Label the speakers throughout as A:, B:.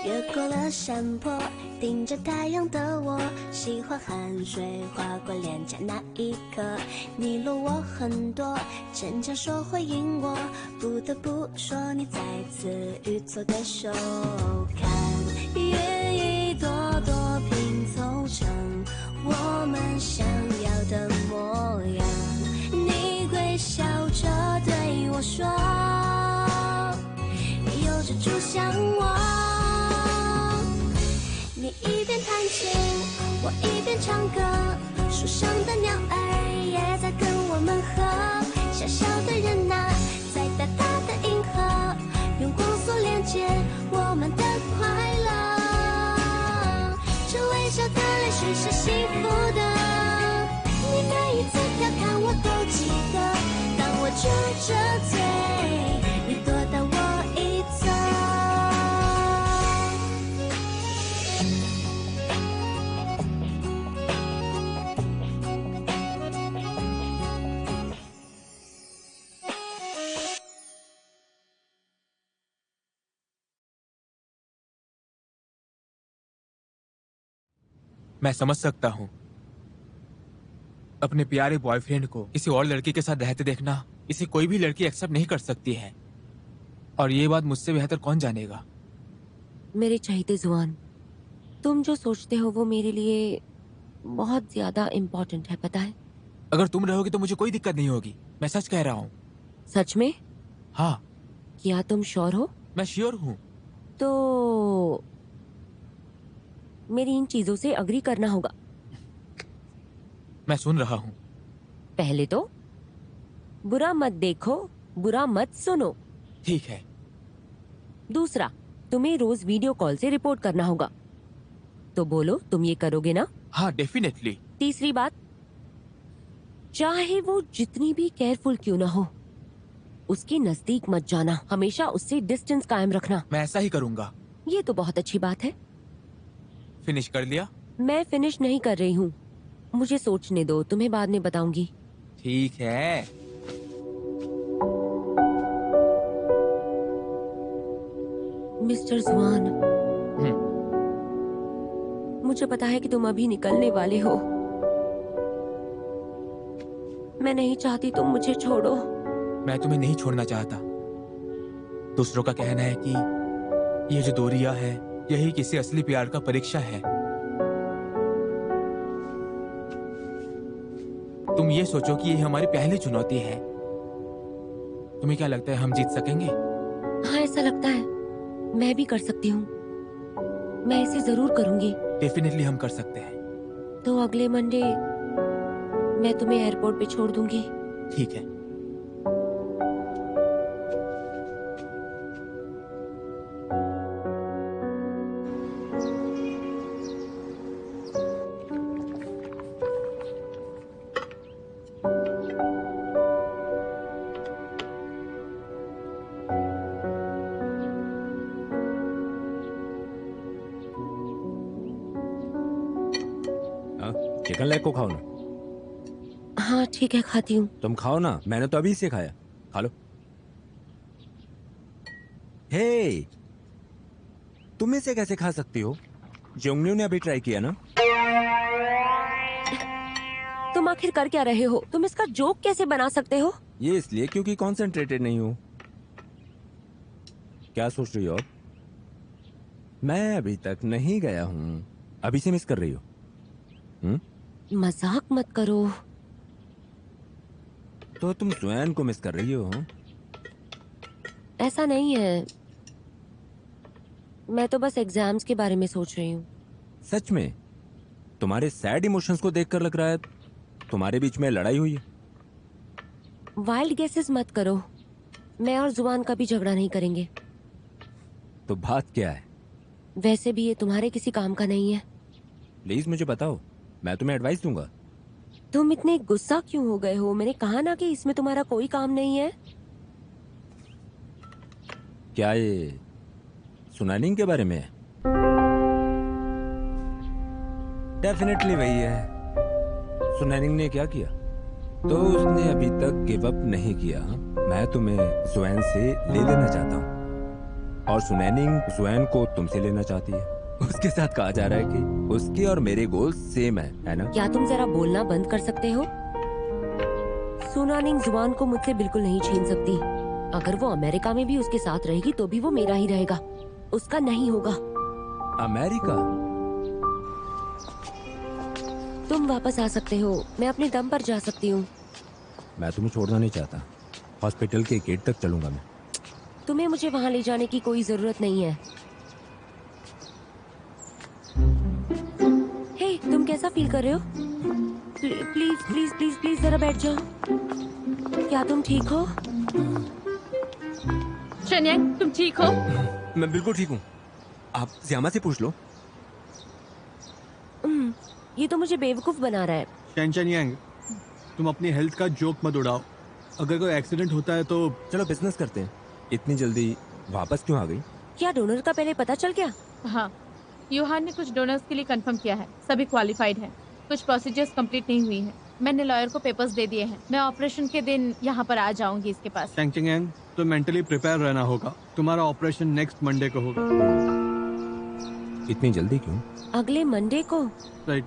A: 越过了山坡，顶着太阳的我，喜欢汗水划过脸颊那一刻。你落我很多，逞强说回应我，不得不说你再次与错对手。看云一朵朵拼凑成我们想要的模样，你会笑着对我说，有着主向我。你一边弹琴，我一边唱歌，树上的鸟儿也在跟我们和。小小的人啊，在大大的银河，用光速连接我们的快乐。这微笑的泪水是幸福的，你每一次调侃我都记得。当我撅着嘴，你躲到我一侧。
B: मैं समझ सकता हूँ। अपने प्यारे बॉयफ्रेंड को किसी और लड़की के साथ रहते देखना इसे कोई भी लड़की एक्सेप्ट नहीं कर सकती है, और ये बात मुझसे बेहतर कौन जानेगा।
C: मेरे चाहते जुआन, तुम जो सोचते हो वो मेरे लिए बहुत ज्यादा इम्पोर्टेंट है, पता है।
B: अगर तुम रहोगी तो मुझे कोई दिक्कत नहीं होगी, मैं सच कह रहा हूँ।
C: सच में?
B: हाँ।
C: क्या तुम श्योर हो?
B: मैं श्योर हूँ।
C: तो मेरी इन चीजों से अग्री करना होगा।
B: मैं सुन रहा हूँ।
C: पहले तो बुरा मत देखो, बुरा मत सुनो।
B: ठीक है।
C: दूसरा, तुम्हें रोज वीडियो कॉल से रिपोर्ट करना होगा। तो बोलो, तुम ये करोगे ना?
B: हाँ, डेफिनेटली।
C: तीसरी बात, चाहे वो जितनी भी केयरफुल क्यों ना हो, उसके नजदीक मत जाना, हमेशा उससे डिस्टेंस कायम रखना।
B: मैं ऐसा ही करूँगा।
C: ये तो बहुत अच्छी बात है।
B: फिनिश कर लिया?
C: मैं फिनिश नहीं कर रही हूँ, मुझे सोचने दो, तुम्हें बाद में बताऊंगी।
B: ठीक है।
C: मिस्टर जुआन, मुझे पता है कि तुम अभी निकलने वाले हो। मैं नहीं चाहती तुम मुझे छोड़ो।
B: मैं तुम्हें नहीं छोड़ना चाहता। दूसरों का कहना है कि ये जो दूरियां है यही किसी असली प्यार का परीक्षा है। तुम ये सोचो कि ये हमारी पहली चुनौती है। तुम्हें क्या लगता है हम जीत सकेंगे?
C: हाँ, ऐसा लगता है। मैं भी कर सकती हूँ, मैं इसे जरूर करूंगी।
B: डेफिनेटली हम कर सकते हैं।
C: तो अगले मंडे मैं तुम्हें एयरपोर्ट पे छोड़ दूंगी।
B: ठीक है।
D: चिकन लेग को खाओ ना।
C: हाँ ठीक है, खाती हूँ।
D: तुम खाओ ना, मैंने तो अभी से खाया। खा लो। हे, तुम इसे कैसे खा सकती हो? जोंगन्यू ने अभी ट्राई किया ना।
C: तुम आखिर कर क्या रहे हो? तुम इसका जोक कैसे बना सकते हो?
D: ये इसलिए क्योंकि कॉन्सेंट्रेटेड नहीं हूँ। क्या सोच रही हो अब? मैं अभी तक नहीं गया हूँ। अभी से मिस कर रही हो?
C: मजाक मत करो।
D: तो तुम स्वयं को मिस कर रही हो?
C: ऐसा नहीं है, मैं तो बस एग्जाम्स के बारे में सोच रही हूँ।
D: सच में? तुम्हारे सैड इमोशंस को देखकर लग रहा है तुम्हारे बीच में लड़ाई हुई है।
C: वाइल्ड गेसेस मत करो, मैं और जुबान कभी झगड़ा नहीं करेंगे।
D: तो बात क्या है?
C: वैसे भी ये तुम्हारे किसी काम का नहीं है।
D: प्लीज मुझे बताओ, मैं तुम्हें एडवाइस दूंगा।
C: तुम इतने गुस्सा क्यों हो गए हो? मैंने कहा ना कि इसमें तुम्हारा कोई काम नहीं है।
D: क्या ये सुनानिंग के बारे में है? डेफिनेटली वही है। सुनानिंग ने क्या किया? तो उसने अभी तक गिव अप नहीं किया। मैं तुम्हें स्वयं से ले लेना चाहता हूँ। और सुनैनिंग जुआन को तुमसे लेना चाहती है। उसके साथ कहा जा रहा है कि उसके और मेरे गोल सेम है ना?
C: क्या तुम जरा बोलना बंद कर सकते हो? सुनानिंग जुबान को मुझसे बिल्कुल नहीं छीन सकती। अगर वो अमेरिका में भी उसके साथ रहेगी तो भी वो मेरा ही रहेगा, उसका नहीं होगा।
D: अमेरिका?
C: तुम वापस आ सकते हो, मैं अपने दम पर जा सकती हूँ।
D: मैं तुम्हें छोड़ना नहीं चाहता। हॉस्पिटल के गेट तक चलूंगा मैं।
C: तुम्हें मुझे वहां ले जाने की कोई जरूरत नहीं है। हे, तुम कैसा फील कर रहे हो? प्लीज प्लीज प्लीज प्लीज जरा बैठ जाओ। क्या तुम ठीक हो?
E: शन्यांग, तुम ठीक हो?
D: मैं बिल्कुल ठीक हूँ। आप ज़ियामा से पूछ लो।
C: ये तो मुझे बेवकूफ बना रहा है।
F: शेनचन यांग, तुम अपनी हेल्थ का जोक मत उड़ाओ। अगर कोई एक्सीडेंट होता है तो
D: चलो बिजनेस करते हैं। इतनी जल्दी वापस क्यों आ गई?
C: क्या डोनर का पहले पता चल गया?
E: हाँ, यूहान ने कुछ डोनर्स के लिए कंफर्म किया है, सभी क्वालिफाइड हैं। कुछ प्रोसीजर्स कंप्लीट नहीं हुई हैं। मैंने लॉयर को पेपर्स दे दिए हैं। मैं ऑपरेशन के दिन यहाँ पर आ जाऊंगी इसके पास।
F: शेनचन यांग, तो मेंटली प्रिपेयर रहना होगा। तुम्हारा ऑपरेशन नेक्स्ट मंडे को होगा।
D: इतनी जल्दी क्यों?
C: अगले मंडे को?
F: राइट।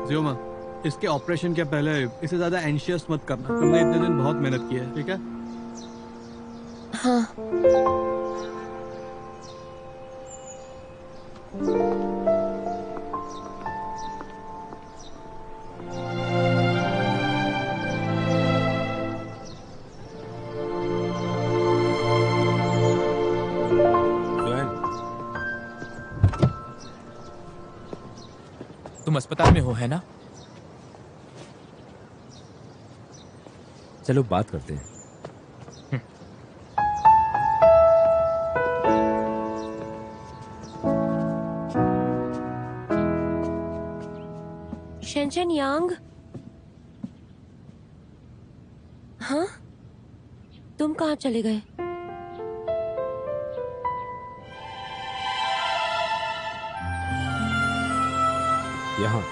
F: जियोमा, इसके ऑपरेशन के पहले इसे ज्यादा एंशियस मत करना। तुमने इतने दिन बहुत मेहनत की है, ठीक है?
C: हाँ।
D: जुआन,
B: तुम अस्पताल में हो है ना?
D: चलो बात करते हैं।
C: शेनचन यांग, हाँ, तुम कहाँ चले गए?
D: यहाँ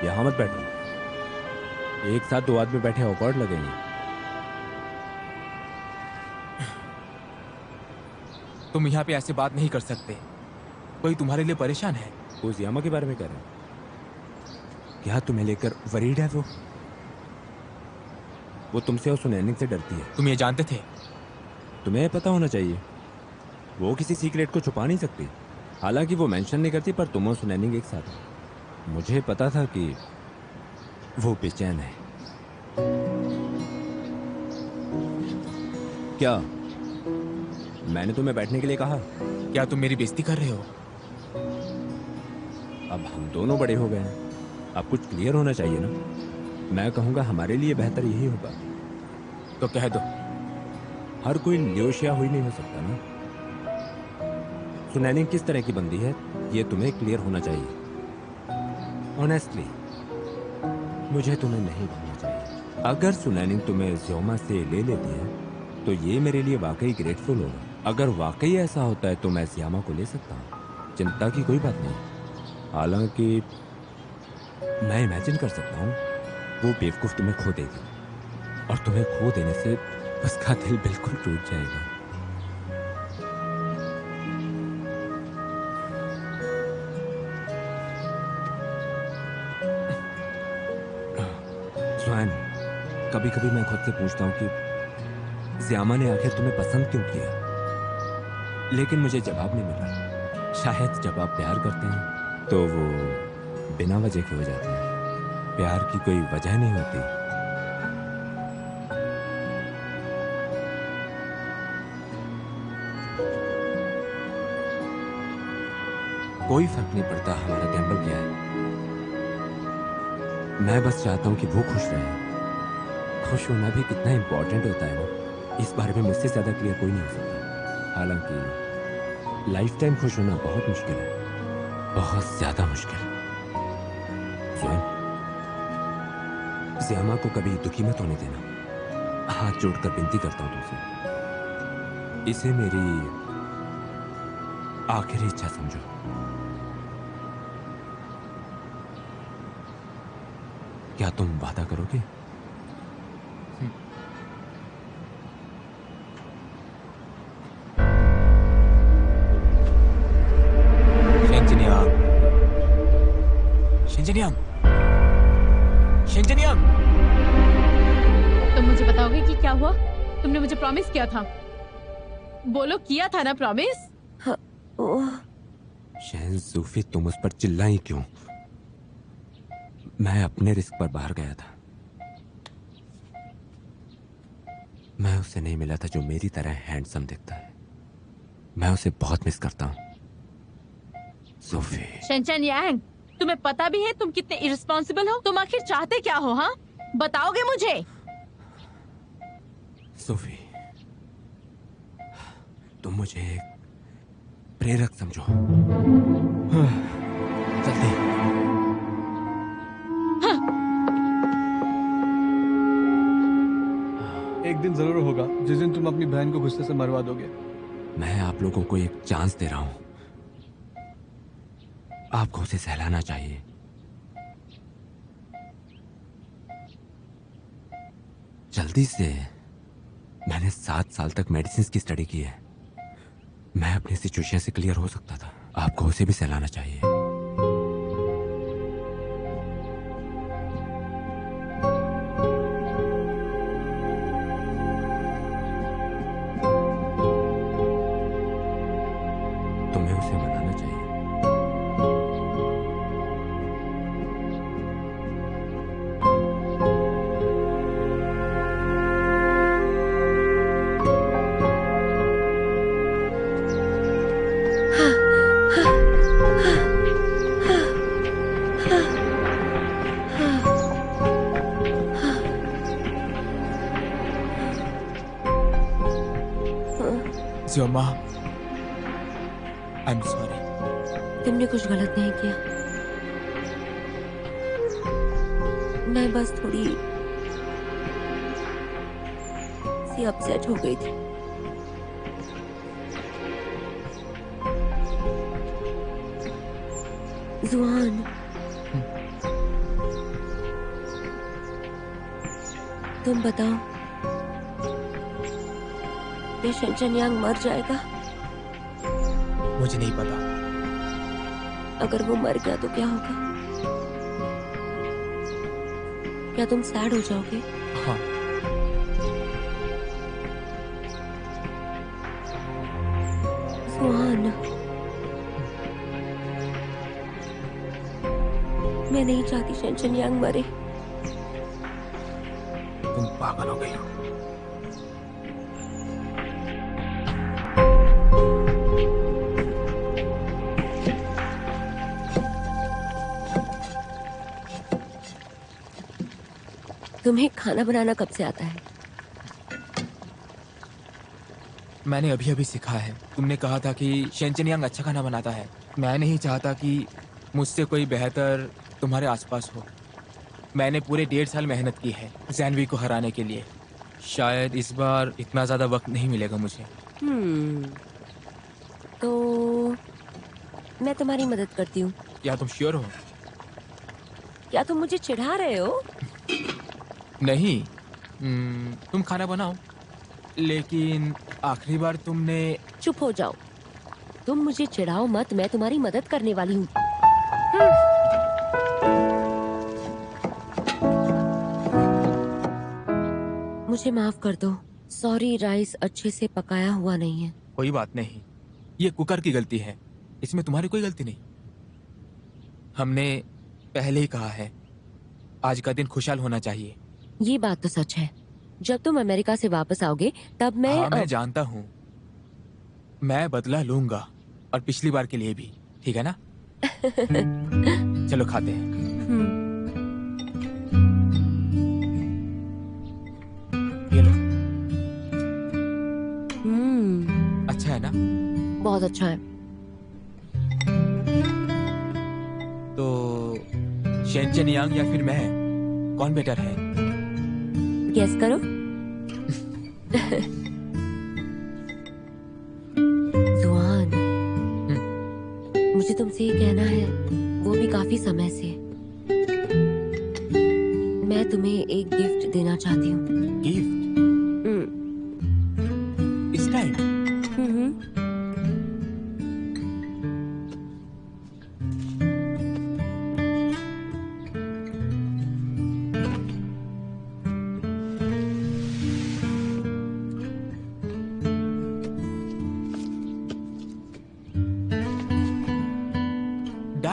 D: यहाँ मत बैठो। एक साथ दो आदमी बैठे ऑकवर्ड लगेंगे।
B: तुम यहाँ पे ऐसे बात नहीं कर सकते। कोई तुम्हारे लिए परेशान है।
D: उस यामा के बारे में कह रहे हैं? क्या तुम्हें लेकर वरीड है वो तुमसे और सुनैनिंग से डरती है।
B: तुम ये जानते थे?
D: तुम्हें पता होना चाहिए। वो किसी सीक्रेट को छुपा नहीं सकती। हालांकि वो मेंशन नहीं करती, पर तुम और सुनैनिंग एक साथ हो। मुझे पता था कि वो बेचैन है। क्या मैंने तुम्हें बैठने के लिए कहा?
B: क्या तुम मेरी बेइज्जती कर रहे हो?
D: अब हम दोनों बड़े हो गए हैं, अब कुछ क्लियर होना चाहिए ना। मैं कहूंगा हमारे लिए बेहतर यही होगा।
B: तो कह दो।
D: हर कोई लियोशिया हुई नहीं हो सकता ना। सुनैनिंग किस तरह की बंदी है ये तुम्हें क्लियर होना चाहिए। ऑनेस्टली मुझे तुम्हें नहीं बोलना चाहिए। अगर सुनैनिंग तुम्हें ज़ियोमा से ले लेती है तो ये मेरे लिए वाकई ग्रेटफुल होगा। अगर वाकई ऐसा होता है तो मैं ज़ियामा को ले सकता हूँ, चिंता की कोई बात नहीं। हालांकि मैं इमेजिन कर सकता हूँ वो बेवकूफ़ तुम्हें खो देगी और तुम्हें खो देने से उसका दिल बिल्कुल टूट जाएगा। जुआन, कभी कभी मैं खुद से पूछता हूँ कि ज़ियामा ने आखिर तुम्हें पसंद क्यों किया, लेकिन मुझे जवाब नहीं मिला। शायद जब आप प्यार करते हैं तो वो बिना वजह के हो जाते हैं। प्यार की कोई वजह नहीं होती। कोई फर्क नहीं पड़ता हमारा गैम्बल क्या है। मैं बस चाहता हूं कि वो खुश रहे। खुश होना भी कितना इंपॉर्टेंट होता है ना, इस बारे में मुझसे ज्यादा क्लियर कोई नहीं हो सकता। हालांकि लाइफ टाइम खुश होना बहुत मुश्किल है, बहुत ज्यादा मुश्किल। ज़ियामा को कभी दुखी मत होने देना। हाथ जोड़कर विनती करता हूं तुमसे, इसे मेरी आखिरी इच्छा समझो। क्या तुम वादा करोगे?
B: शेंजनियांग, शेंजनियांग,
E: तुम मुझे बताओगे कि क्या हुआ? तुमने मुझे प्रॉमिस किया था। बोलो, किया था ना प्रॉमिस?
D: शहन सूफी, तुम उस पर चिल्लाई क्यों? मैं अपने रिस्क पर बाहर गया था। मैं उसे नहीं मिला था जो मेरी तरह हैंडसम दिखता है। मैं उसे बहुत मिस करता हूँ सूफी।
E: शेंचन यांग, तुम्हें पता भी है तुम कितने इर्रिस्पॉन्सिबल हो? तुम आखिर चाहते क्या हो? हाँ, बताओगे मुझे?
D: सूफी, तुम मुझे एक प्रेरक समझो।
B: जल्दी।
F: एक दिन जरूर होगा जिस दिन तुम अपनी बहन को गुस्से से मरवा दोगे।
D: मैं आप लोगों को एक चांस दे रहा हूं। आपको उसे सहलाना चाहिए। जल्दी से। मैंने 7 साल तक मेडिसिन की स्टडी की है। मैं अपनी सिचुएशन से क्लियर हो सकता था। आपको उसे भी सहलाना चाहिए। तुम्हें उसे मनाना चाहिए।
B: ज़्योमा, आई एम सॉरी।
C: तुमने कुछ गलत नहीं किया। मैं बस थोड़ी सी अपसेट हो गई थी। जुआन, तुम बताओ, क्या शेंचन यांग मर जाएगा?
B: मुझे नहीं पता।
C: अगर वो मर गया तो क्या होगा? क्या तुम सैड हो जाओगे?
B: हाँ,
C: सुहान, मैं नहीं चाहती शेंचन यांग मरे।
B: तुम पागल हो गई हो।
C: तुम्हें खाना बनाना कब से आता है?
B: मैंने अभी अभी सीखा है। तुमने कहा था कि शेंचन यांग अच्छा खाना बनाता है। मैं नहीं चाहता कि मुझसे कोई बेहतर तुम्हारे आसपास हो। मैंने पूरे 1.5 साल मेहनत की है जैनवी को हराने के लिए। शायद इस बार इतना ज्यादा वक्त नहीं मिलेगा मुझे।
C: तो मैं तुम्हारी मदद करती हूँ।
B: क्या तुम श्योर हो?
C: क्या तुम मुझे चिढ़ा रहे हो?
B: नहीं। तुम खाना बनाओ, लेकिन आखिरी बार तुमने।
C: चुप हो जाओ। तुम मुझे चिढ़ाओ मत, मैं तुम्हारी मदद करने वाली हूँ। मुझे माफ कर दो। सॉरी, राइस अच्छे से पकाया हुआ नहीं है।
B: कोई बात नहीं, ये कुकर की गलती है, इसमें तुम्हारी कोई गलती नहीं। हमने पहले ही कहा है, आज का दिन खुशहाल होना चाहिए।
C: ये बात तो सच है। जब तुम अमेरिका से वापस आओगे तब मैं
B: हाँ, मैं जानता हूँ। मैं बदला लूंगा, और पिछली बार के लिए भी, ठीक है ना? चलो खाते हैं। ये लो। अच्छा है ना?
C: बहुत अच्छा है।
B: तो शेंचन यांग या फिर मैं, कौन बेटर है?
C: गेस करो। जुआन, मुझे तुमसे ये कहना है, वो भी काफी समय से। मैं तुम्हें एक गिफ्ट देना चाहती हूँ।
B: गिफ्ट? इस टाइम?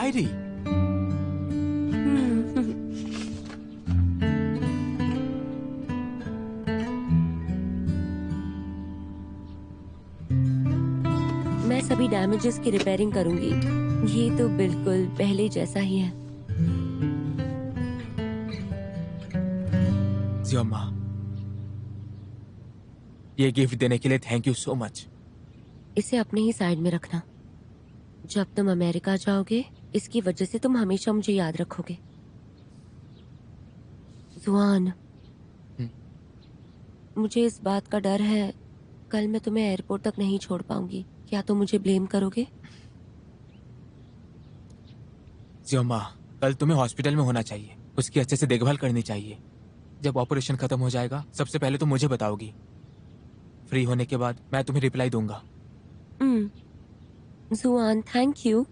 B: डायरी।
C: मैं सभी डैमेजेस की रिपेयरिंग करूंगी। ये तो बिल्कुल पहले जैसा ही है।
B: जियोमा, ये गिफ्ट देने के लिए थैंक यू सो मच।
C: इसे अपने ही साइड में रखना। जब तुम अमेरिका जाओगे, इसकी वजह से तुम हमेशा मुझे याद रखोगे। जुआन, मुझे इस बात का डर है कल मैं तुम्हें एयरपोर्ट तक नहीं छोड़ पाऊंगी। क्या तुम मुझे ब्लेम करोगे?
B: जियोमा, कल तुम्हें हॉस्पिटल में होना चाहिए, उसकी अच्छे से देखभाल करनी चाहिए। जब ऑपरेशन खत्म हो जाएगा सबसे पहले तुम मुझे बताओगी। फ्री होने के बाद मैं तुम्हें रिप्लाई दूंगा।
C: जुआन, थैंक यू।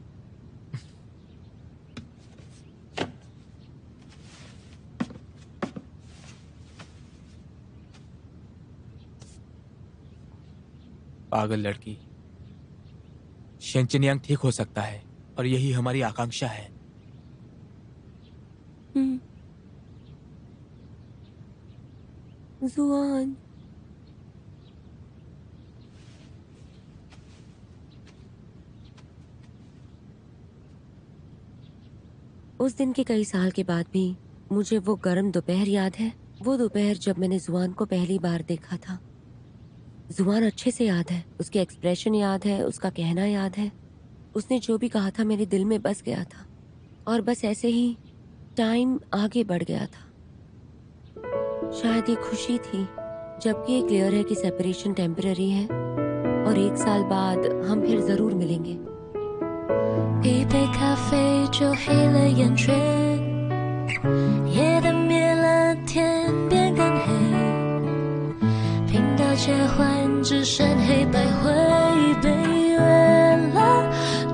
B: पागल लड़की। शेंचनियांग ठीक हो सकता है और यही हमारी आकांक्षा है।
C: जुआन, उस दिन के कई साल के बाद भी मुझे वो गर्म दोपहर याद है। वो दोपहर जब मैंने जुआन को पहली बार देखा था। जुआन अच्छे से याद है, उसके एक्सप्रेशन याद है, उसका कहना याद है। उसने जो भी कहा था मेरे दिल में बस गया था। और बस ऐसे ही टाइम आगे बढ़ गया था। शायद ये खुशी थी, जबकि ये क्लियर है कि सेपरेशन टेम्पररी है और 1 साल बाद हम फिर जरूर मिलेंगे।
A: 一杯咖啡就黑了眼圈，夜灯灭了，天边更黑，频道切换只剩黑白灰，被月了，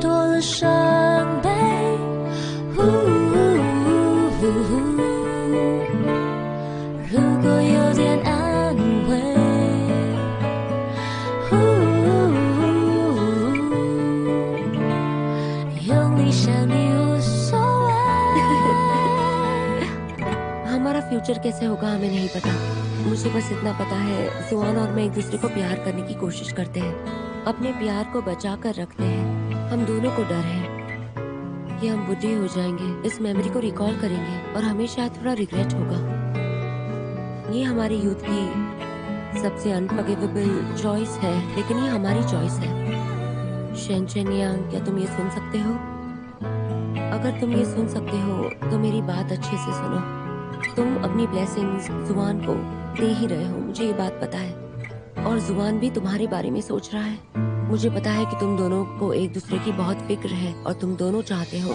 A: 多了伤悲。如果有点安慰，用力想你无所谓。
C: हमारा फ्यूचर कैसे होगा हमें नहीं पता। मुझे बस इतना पता है जुआन और मैं एक दूसरे को प्यार करने की कोशिश करते हैं, अपने प्यार को बचा कर रखते हैं। हम दोनों को डर है कि हम बुढ़े हो जाएंगे, इस मेमोरी को रिकॉल करेंगे और हमें शायद थोड़ा रिग्रेट होगा। ये हमारी यूथ की सबसे अनफॉरगिवेबल चॉइस है, लेकिन ये हमारी चॉइस है। शेंचनियांग, क्या तुम ये सुन सकते हो? अगर तुम ये सुन सकते हो तो मेरी बात अच्छे से सुनो। तुम अपनी ब्लेसिंग्स जुआन को दे ही रहे हो, मुझे ये बात पता है। और जुआन भी तुम्हारे बारे में सोच रहा है। मुझे पता है कि तुम दोनों को एक दूसरे की बहुत फिक्र है और तुम दोनों चाहते हो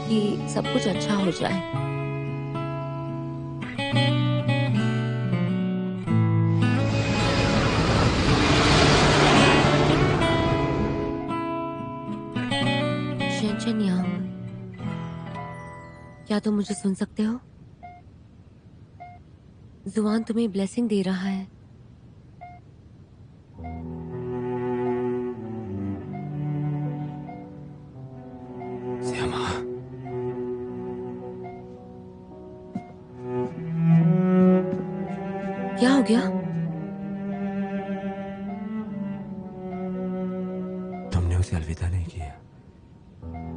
C: कि सब कुछ अच्छा हो जाए। शेंचनियांग, क्या तुम मुझे सुन सकते हो? जुआन तुम्हें ब्लेसिंग दे रहा है।
B: जियोमा,
C: क्या हो गया?
D: तुमने उसे अलविदा नहीं किया,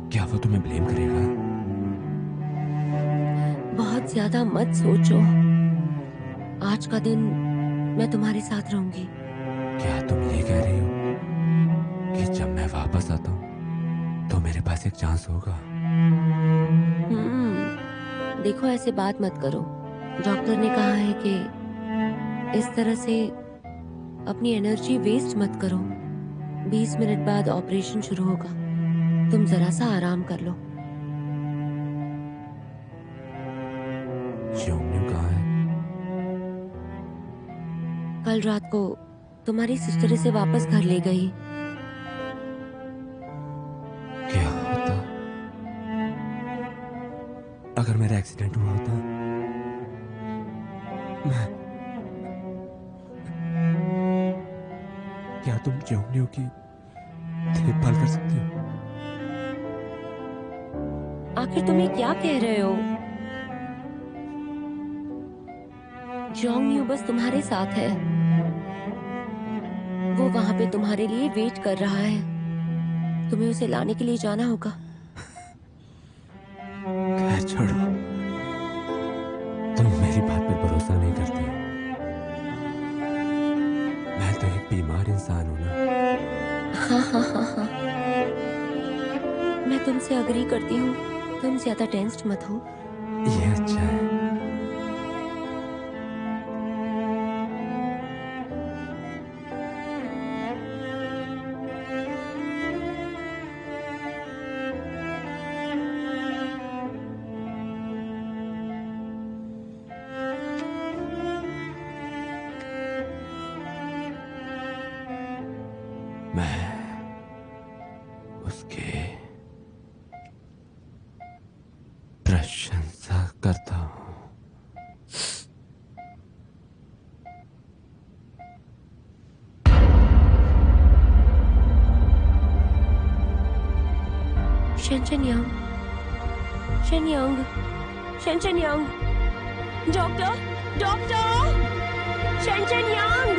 D: क्या वो तुम्हें ब्लेम करेगा?
C: बहुत ज्यादा मत सोचो। आज का दिन मैं तुम्हारे साथ रहूंगी।
D: क्या तुम ये कह रही हो कि जब मैं वापस आता हूँ तो मेरे पास एक चांस होगा?
C: देखो, ऐसे बात मत करो। डॉक्टर ने कहा है कि इस तरह से अपनी एनर्जी वेस्ट मत करो। 20 मिनट बाद ऑपरेशन शुरू होगा, तुम जरा सा आराम कर लो।
D: ज्योंगन्यू कहाँ है?
C: कल रात को तुम्हारी सिस्टर इसे वापस घर ले गई।
D: क्या होता अगर मेरा एक्सीडेंट हुआ होता? मैं क्या तुम ज्योंगन्यू की देखभाल कर सकती हो?
C: आखिर तुम ये क्या कह रहे हो? जोंग यू बस तुम्हारे साथ है। वो वहां पे तुम्हारे लिए वेट कर रहा है। तुम्हें उसे लाने के लिए जाना होगा।
D: खैर छोड़ो, तुम मेरी बात पर भरोसा नहीं करती। मैं तो एक बीमार इंसान हूं ना।
C: हाँ। मैं तुमसे अग्री करती हूँ। तुम ज्यादा टेंस्ड मत हो।
D: ये अच्छा है। मैं उसके प्रशंसा करता हूँ।
C: शेनचेनयांग, शेनचेनयांग, डॉक्टर, शेनचेनयांग।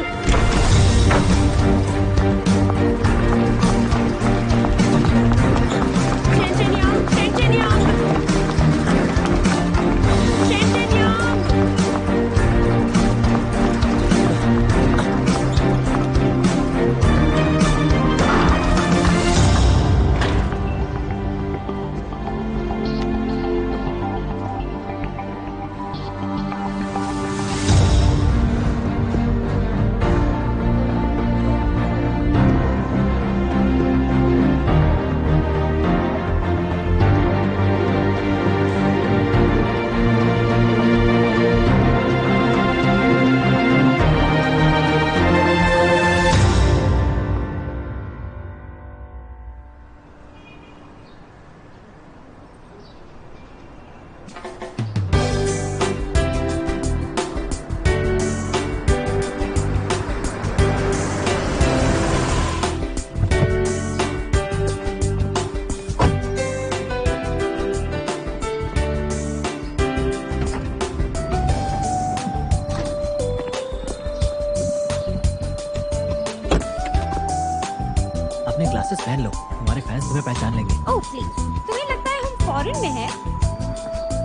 G: अपने ग्लासेस पहन लो, तुम्हारे फैंस तुम्हें पहचान लेंगे।
H: ओह प्लीज, तुम्हें लगता है हम फॉरेन में हैं?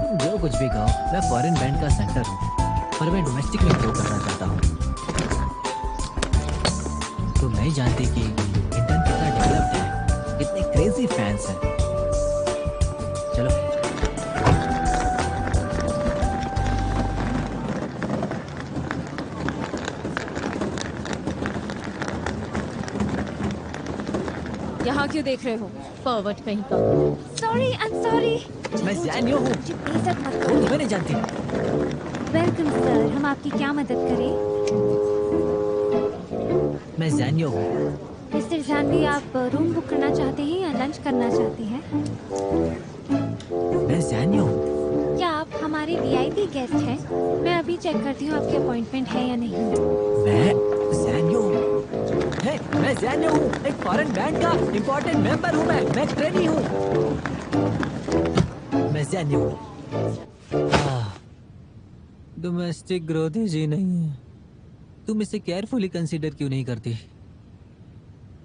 G: तुम जो कुछ भी कहो, मैं फॉरेन बैंड का सेंटर हूँ, पर मैं डोमेस्टिक में ग्रो करना चाहता हूँ। तुम नहीं जानती कि इंडियन कितना डेवलप्ड है, कितने क्रेजी फैंस हैं। चलो
H: यहाँ क्यों देख रहे हो?
E: फॉरवर्ड कहीं का।
H: Sorry, I am sorry.
G: मैं जैनियो हूँ।
H: बेइज्जत मत
G: वो
H: करो।
G: तुम्हें नहीं जानती।
H: वेलकम सर, हम आपकी क्या मदद करें?
G: मैं जैनियो हूँ।
H: मिस्टर जानवी, आप रूम बुक करना चाहते हैं या लंच करना चाहते हैं?
G: मैं जैनियो हूँ।
H: क्या आप हमारे वीआईपी गेस्ट हैं? मैं अभी चेक करती हूँ आपकी अपॉइंटमेंट है या नहीं।
G: मैं जैनियो हूँ। मैं जैनियो हूँ, एक फॉरेन बैंड का इम्पोर्टेंट मेंबर हूँ। मैं ट्रेनी हूँ। मैं जैनियो हूँ। डोमेस्टिक ग्रोथ जी नहीं है। तुम इसे केयरफुली कंसीडर क्यों नहीं करती?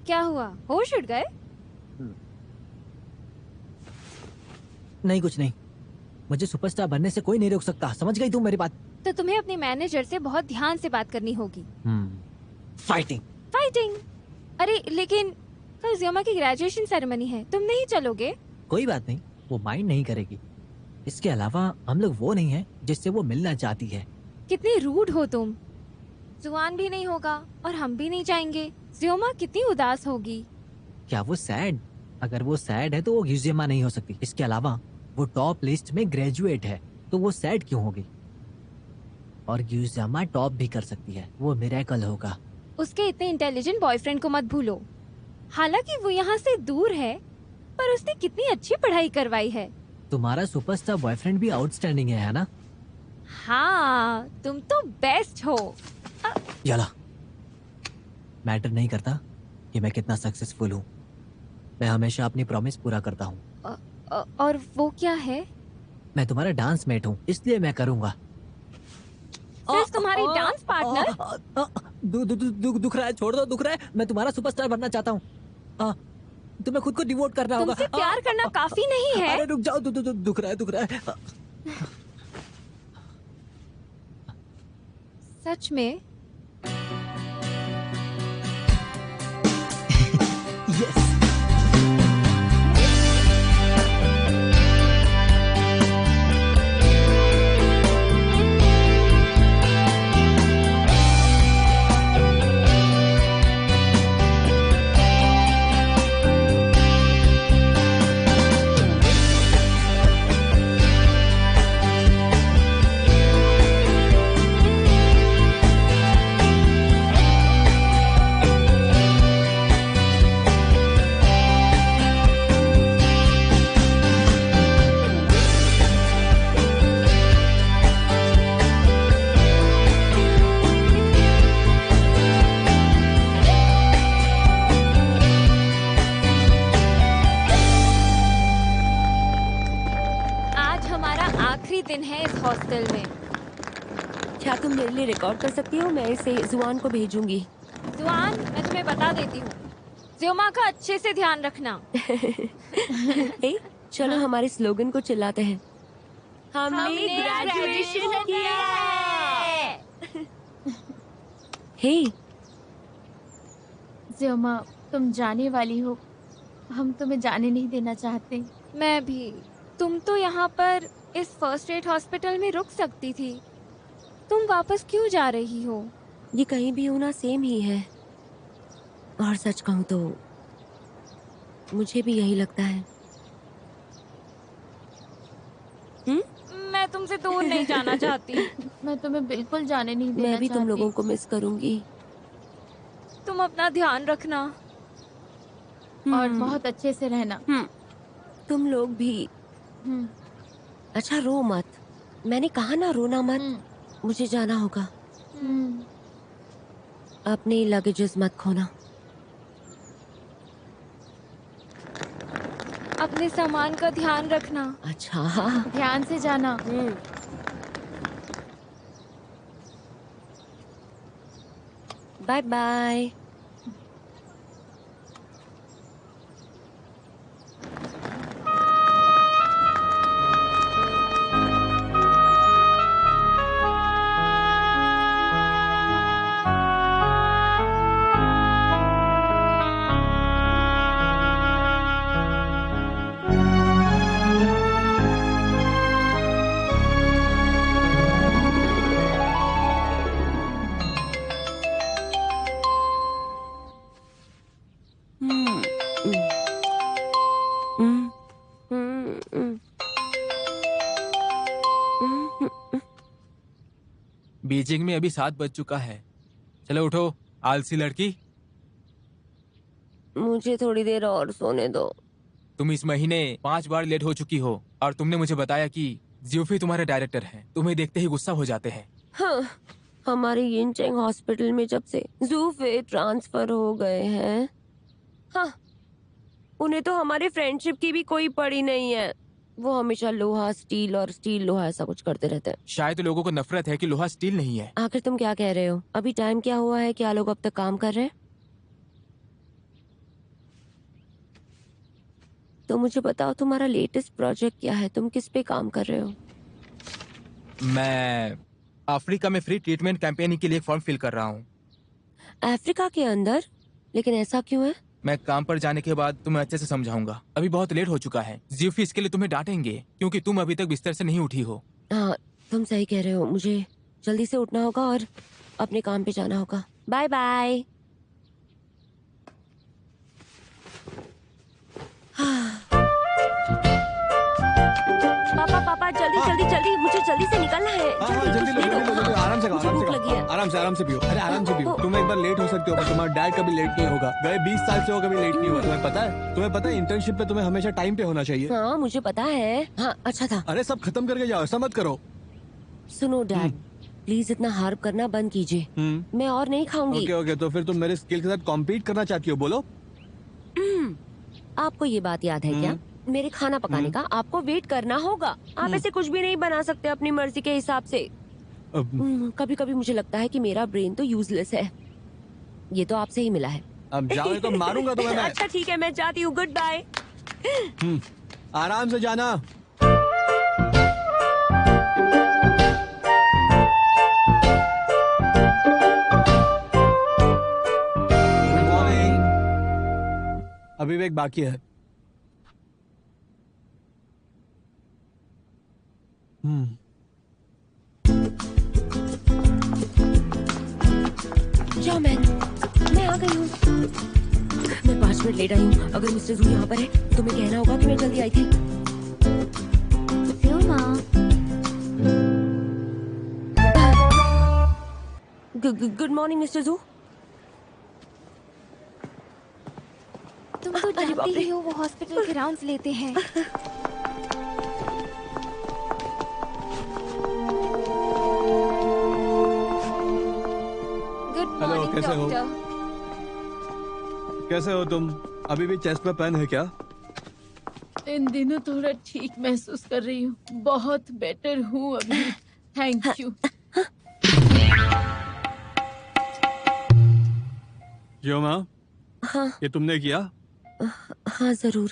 H: क्या हुआ, होश उड़ गए?
G: नहीं, कुछ नहीं। मुझे सुपरस्टार बनने से कोई नहीं रोक सकता। समझ गई तुम मेरी बात?
H: तो तुम्हें अपने मैनेजर से बहुत ध्यान से बात करनी होगी।
G: फाइटिंग।
H: अरे लेकिन कल ज़ियोमा की ग्रेजुएशन सेरेमनी है, तुम नहीं चलोगे?
G: कोई बात नहीं, वो माइंड नहीं करेगी। इसके अलावा हम लोग वो नहीं है जिससे वो मिलना चाहती है।
H: कितने रूड हो तुम। जुआन भी नहीं होगा और हम भी नहीं जाएंगे। ज़ियोमा कितनी उदास होगी।
G: क्या वो सैड? अगर वो सैड है तो वो ग्यूजियमा नहीं हो सकती। इसके अलावा वो टॉप लिस्ट में ग्रेजुएट है, तो वो सैड क्यों होगी? और ग्यूजियमा टॉप भी कर सकती है, वो मिरेकल होगा।
H: उसके इतने इंटेलिजेंट बॉयफ्रेंड को मत भूलो। हालांकि वो यहाँ से दूर है, पर उसने कितनी अच्छी पढ़ाई करवाई है।
G: तुम्हारा सुपरस्टार बॉयफ्रेंड भी आउटस्टैंडिंग है ना?
H: हाँ, तुम तो बेस्ट हो।
G: याला, मैटर नहीं करता कि मैं कितना सक्सेसफुल हूँ। मैं हमेशा अपनी प्रॉमिस पूरा करता हूँ।
H: और वो क्या है?
G: मैं तुम्हारा डांस मेट हूँ, इसलिए मैं करूँगा।
H: सिर्फ तुम्हारी डांस पार्टनर?
G: दुख रहा है, छोड़ दो, दुख रहा है। मैं तुम्हारा सुपरस्टार बनना चाहता हूँ। तुम्हें खुद को डिवोट करना होगा।
H: तुमसे प्यार करना काफी नहीं है?
G: अरे रुक जाओ, दुख रहा है, दुख रहा है।
H: सच में?
G: यस।
H: दिन है इस हॉस्टल में।
C: क्या तुम मेरे लिए रिकॉर्ड कर सकती हो? मैं इसे जुआन को भेजूंगी।
H: जुआन, मैं तुम्हें बता देती हूँ, ज़्योमा का अच्छे से ध्यान रखना।
C: ए, चलो हमारे स्लोगन को चिल्लाते हैं। हमने ग्रेजुएशन किया है। हे,
E: ज़्योमा, तुम जाने वाली हो, हम तुम्हें जाने नहीं देना चाहते।
H: मैं भी। तुम तो यहाँ पर इस फर्स्ट एड हॉस्पिटल में रुक सकती थी, तुम वापस क्यों जा रही हो?
C: ये कहीं भी होना सेम ही है, और सच कहूँ तो मुझे भी यही लगता है।
H: मैं तुमसे दूर नहीं जाना चाहती।
E: मैं तुम्हें बिल्कुल जाने नहीं देना
C: मैं भी
E: चाहती।
C: तुम लोगों को मिस करूंगी।
H: तुम अपना ध्यान रखना
E: और बहुत अच्छे से रहना।
C: तुम लोग भी। अच्छा, रो मत। मैंने कहा ना, रोना मत। मुझे जाना होगा। अपने लगेजेस मत खोना।
H: अपने सामान का ध्यान रखना।
C: अच्छा,
E: ध्यान से जाना।
C: Bye bye.
B: बीजिंग में अभी 7 बज चुका है। चलो उठो, आलसी लड़की।
C: मुझे थोड़ी देर और सोने दो।
B: तुम इस महीने 5 बार लेट हो चुकी हो, और तुमने मुझे बताया कि ज़्यूफी तुम्हारे डायरेक्टर हैं। तुम्हें देखते ही गुस्सा हो जाते हैं।
C: हाँ, हमारे यिनचेंग हॉस्पिटल में जब से ज़ूफे ट्रांसफर हो गए हैं, हाँ, उन्हें तो हमारे फ्रेंडशिप की भी कोई पड़ी नहीं है। वो हमेशा लोहा स्टील और स्टील लोहा ऐसा कुछ करते रहते हैं।
B: शायद लोगों को नफरत है कि लोहा स्टील नहीं है।
C: आखिर तुम क्या कह रहे हो? अभी टाइम क्या हुआ है? क्या लोग अब तक काम कर रहे हैं? तो मुझे बताओ, तुम्हारा लेटेस्ट प्रोजेक्ट क्या है? तुम किस पे काम कर रहे हो?
B: मैं अफ्रीका में फ्री ट्रीटमेंट कैंपेनिंग के लिए फॉर्म फिल कर रहा हूँ।
C: अफ्रीका के अंदर? लेकिन ऐसा क्यों है?
B: मैं काम पर जाने के बाद तुम्हें अच्छे से समझाऊंगा। अभी बहुत लेट हो चुका है। ज़्यूफी इसके लिए तुम्हें डांटेंगे क्योंकि तुम अभी तक बिस्तर से नहीं उठी हो।
C: हाँ, तुम सही कह रहे हो। मुझे जल्दी से उठना होगा और अपने काम पे जाना होगा। Bye bye. पापा पापा, जल्दी जल्दी जल्दी, मुझे जल्दी से निकलना है।
F: जल्दी लो, आराम से खाओ,
C: मुझे भूख लगी है।
F: आराम से पियो। अरे आराम से पियो। तुम एक बार लेट हो सकते हो, पर तुम्हारा डैड कभी लेट नहीं होगा। गए 20 साल से हो, कभी लेट नहीं हुआ। तुम्हें पता है इंटर्नशिप पे तुम्हें हमेशा टाइम पे होना चाहिए।
C: हाँ, मुझे पता है। हाँ, अच्छा था।
F: अरे सब खत्म करके जाओ, ऐसा मत करो।
C: सुनो डैड, प्लीज इतना हार्प करना बंद कीजिए। मैं और नहीं खाऊंगी।
F: ओके, तो फिर तुम मेरे स्किल के साथ कॉम्पीट करना चाहती हो? बोलो।
C: आपको ये बात याद है क्या मेरे खाना पकाने का आपको वेट करना होगा। आप ऐसे कुछ भी नहीं बना सकते अपनी मर्जी के हिसाब से। कभी कभी मुझे लगता है कि मेरा ब्रेन तो यूजलेस है। ये तो आपसे ही मिला है।
F: अब जाओ तो मारूंगा तुम्हें मैं।
C: अच्छा ठीक है, मैं जाती हूँ। Goodbye.
F: आराम से जाना। Good morning. अभी भी एक बाकी है।
C: जाओ मैं आ गई हूँ। मैं 5 मिनट लेट आई हूँ। अगर मिस्टर जू यहाँ पर है तो मैं कहना होगा कि मैं जल्दी आई थी। गुड मॉर्निंग मिस्टर जू।
H: तुम तो जानती ही हो वो हॉस्पिटल के राउंड्स लेते हैं। गुड
F: हेलो,
H: मॉर्निंग
F: कैसे हो?
H: डॉक्टर।
F: कैसे हो तुम? अभी भी चेस्ट पे पेन है क्या?
E: इन दिनों थोड़ा ठीक महसूस कर रही हूँ। बहुत बेटर हूँ अभी। Thank you.
F: जियो माँ,
C: हाँ
F: ये तुमने किया?
C: हाँ जरूर।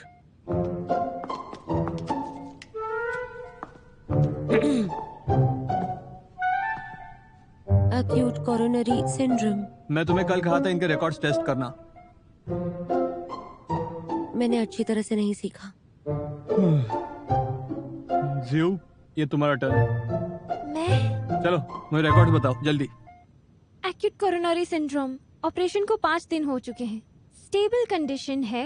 C: Acute coronary syndrome.
F: मैं तुम्हें कल कहा था इनके रिकॉर्ड्स टेस्ट करना।
C: मैंने अच्छी तरह से नहीं सीखा।
F: जियो, ये तुम्हारा टर्न है।
H: मैं
F: चलो मुझे रिकॉर्ड्स बताओ जल्दी।
H: Acute coronary syndrome. ऑपरेशन को 5 दिन हो चुके हैं। स्टेबल कंडीशन है।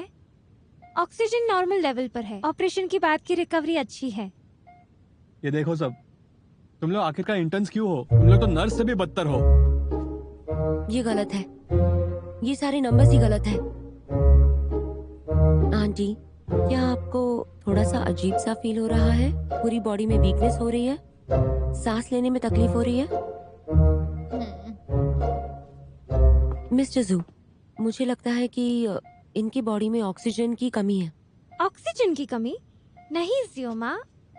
H: ऑक्सीजन नॉर्मल लेवल पर है। ऑपरेशन के बाद की रिकवरी अच्छी है।
F: ये देखो सब, तुम लोग आखिरकार इंटर्न्स क्यों हो? तुम लोग तो नर्स से भी बदतर हो।
C: ये गलत है। ये सारे नंबर्स ही गलत है। आंटी, क्या आपको थोड़ा सा अजीब सा फील हो रहा है? पूरी बॉडी में वीकनेस हो रही है? सांस लेने में तकलीफ हो रही है? मिस्टर जू, मुझे लगता है कि इनकी बॉडी में ऑक्सीजन की कमी है।
H: ऑक्सीजन की कमी? नहीं जियोमा,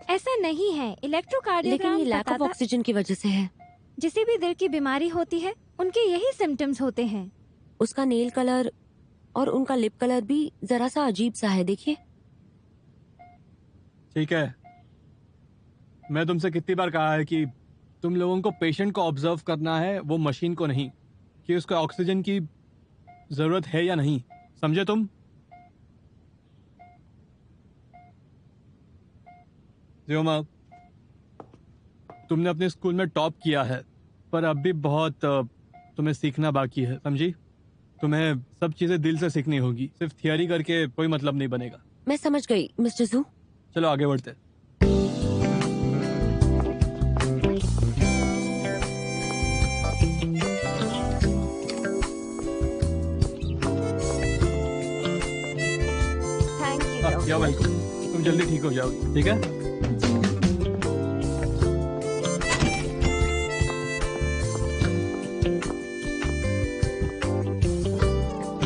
H: ऐसा नहीं है।
C: लेकिन
H: इलेक्ट्रोकार्डियोग्राम
C: ये लैक ऑफ
H: बताता
C: ऑक्सीजन की वजह से है।
H: जिसे भी दिल की बीमारी होती है उनके यही सिम्टम्स होते हैं।
C: उसका नेल कलर और उनका लिप कलर भी जरा सा अजीब सा है, देखिए।
F: ठीक है, मैं तुमसे कितनी बार कहा है कि तुम लोगों को पेशेंट को ऑब्जर्व करना है, वो मशीन को नहीं, कि उसको ऑक्सीजन की जरूरत है या नहीं। समझे तुम? जियोमा, तुमने अपने स्कूल में टॉप किया है, पर अब भी बहुत तुम्हें सीखना बाकी है, समझी? तुम्हें सब चीजें दिल से सीखनी होगी। सिर्फ थियरी करके कोई मतलब नहीं बनेगा।
C: मैं समझ गई मिस्टर जू।
F: चलो आगे बढ़ते।
H: थैंक यू
F: या वेलकम। तुम जल्दी ठीक हो जाओ, ठीक है?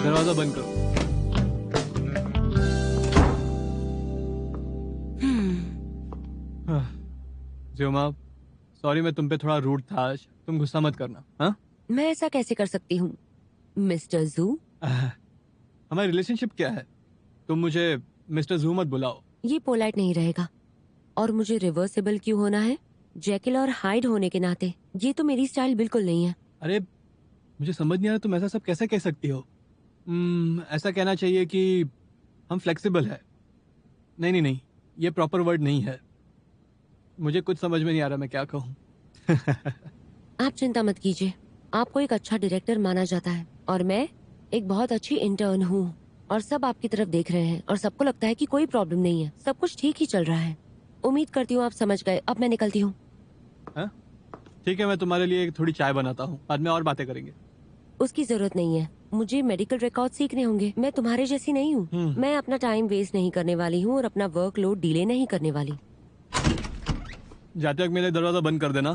F: दरवाजा बंद करो। जियोमा, सॉरी मैं तुम पे थोड़ा रूड था आज। तुम गुस्सा मत करना। हाँ,
C: मैं ऐसा कैसे कर सकती हूँ मिस्टर जू?
F: हमारी रिलेशनशिप क्या है? तुम मुझे मिस्टर जू मत बुलाओ।
C: ये पोलाइट नहीं रहेगा। और मुझे रिवर्सेबल क्यों होना है? जेकिल और हाइड होने के नाते ये तो मेरी स्टाइल बिल्कुल नहीं है।
F: अरे मुझे समझ नहीं आ रहा तुम ऐसा सब कैसे कह सकती हो। ऐसा कहना चाहिए कि हम फ्लेक्सिबल है। नहीं नहीं नहीं, ये प्रॉपर वर्ड नहीं है। मुझे कुछ समझ में नहीं आ रहा मैं क्या कहूँ।
C: आप चिंता मत कीजिए। आपको एक अच्छा डायरेक्टर माना जाता है और मैं एक बहुत अच्छी इंटर्न हूँ। और सब आपकी तरफ देख रहे हैं और सबको लगता है कि कोई प्रॉब्लम नहीं है, सब कुछ ठीक ही चल रहा है। उम्मीद करती हूँ आप समझ गए। अब मैं निकलती हूँ।
F: ठीक है, मैं तुम्हारे लिए एक थोड़ी चाय बनाता हूँ, बाद में और बातें करेंगे।
C: उसकी जरूरत नहीं है। मुझे मेडिकल रिकॉर्ड सीखने होंगे। मैं तुम्हारे जैसी नहीं हूँ। मैं अपना टाइम वेस्ट नहीं करने वाली हूँ और अपना वर्कलोड डिले नहीं करने वाली।
F: जाते वक्त मेरे दरवाजा बंद कर देना।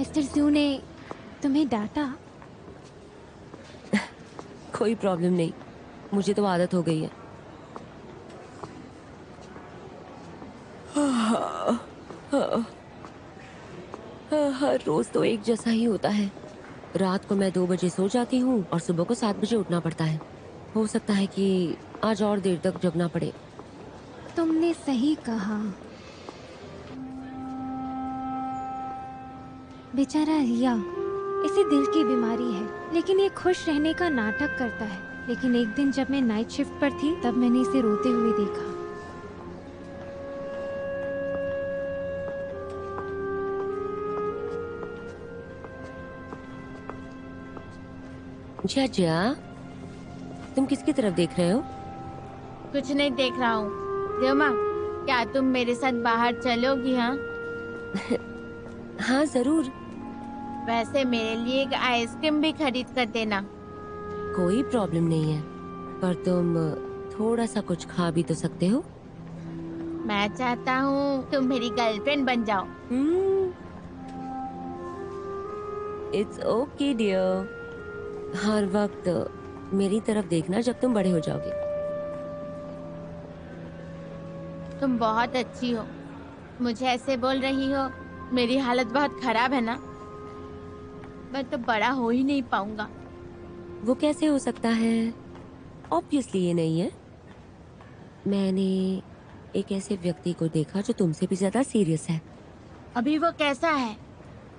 H: मिस्टर ज़ू ने तुम्हें डांटा?
C: कोई प्रॉब्लम नहीं, मुझे तो आदत हो गई है। हर रोज तो एक जैसा ही होता है। रात को मैं 2 बजे सो जाती हूँ और सुबह को 7 बजे उठना पड़ता है। हो सकता है कि आज और देर तक जगना पड़े।
H: तुमने सही कहा। बेचारा रिया, इसे दिल की बीमारी है, लेकिन ये खुश रहने का नाटक करता है। लेकिन एक दिन जब मैं नाइट शिफ्ट पर थी, तब मैंने इसे रोते हुए देखा।
C: जिया, तुम किसकी तरफ देख रहे हो?
E: कुछ नहीं देख रहा हूँ। ज़्योमा, क्या तुम मेरे साथ बाहर चलोगी? हाँ
C: हाँ जरूर।
E: वैसे मेरे लिए एक आइसक्रीम भी खरीद कर देना।
C: कोई प्रॉब्लम नहीं है, पर तुम थोड़ा सा कुछ खा भी तो सकते हो।
E: मैं चाहता हूँ तुम मेरी गर्लफ्रेंड बन जाओ।
C: It's okay dear. हर वक्त मेरी तरफ देखना जब तुम बड़े हो जाओगे।
E: तुम बहुत अच्छी हो। मुझे ऐसे बोल रही हो? मेरी हालत बहुत खराब है ना? मैं तो बड़ा हो ही नहीं पाऊंगा।
C: वो कैसे हो सकता है? ऑब्वियसली ये नहीं है। मैंने एक ऐसे व्यक्ति को देखा जो तुमसे भी ज्यादा सीरियस है।
E: अभी वो कैसा है?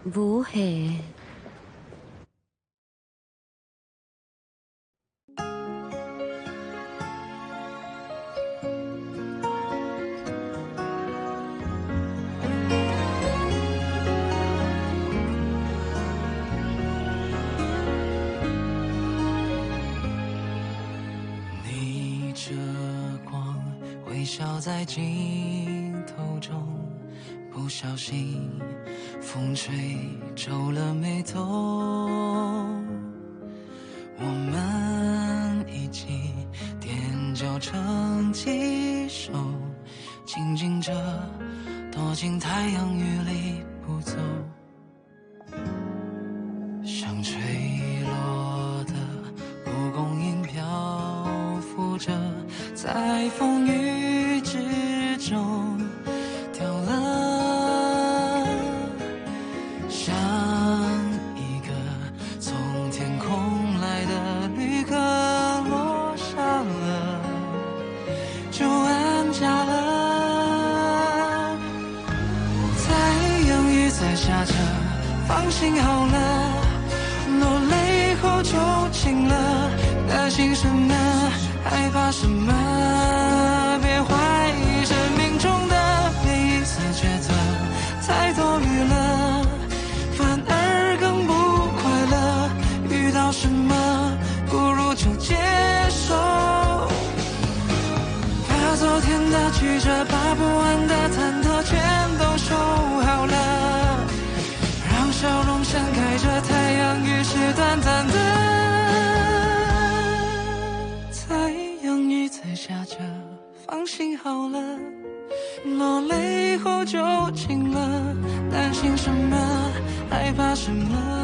C: वो है
I: 在镜头中，不小心风吹皱了眉头。我们一起踮脚成几首，静静着躲进太阳雨里不走。像吹落的蒲公英漂浮着，在风雨之中掉了，像一个从天空来的旅客落下了，就安家了。太阳雨在下着，放心好了，落泪后就晴了，担心什么？害怕什么？别怀疑生命中的每一丝抉择，太多余了，反而更不快乐。遇到什么，不如就接受。把昨天的曲折，把不完的忐忑，全都收好了，让笑容盛开着。太阳雨是短暂的。在下着，放心好了，落泪后就晴了，担心什么？害怕什么？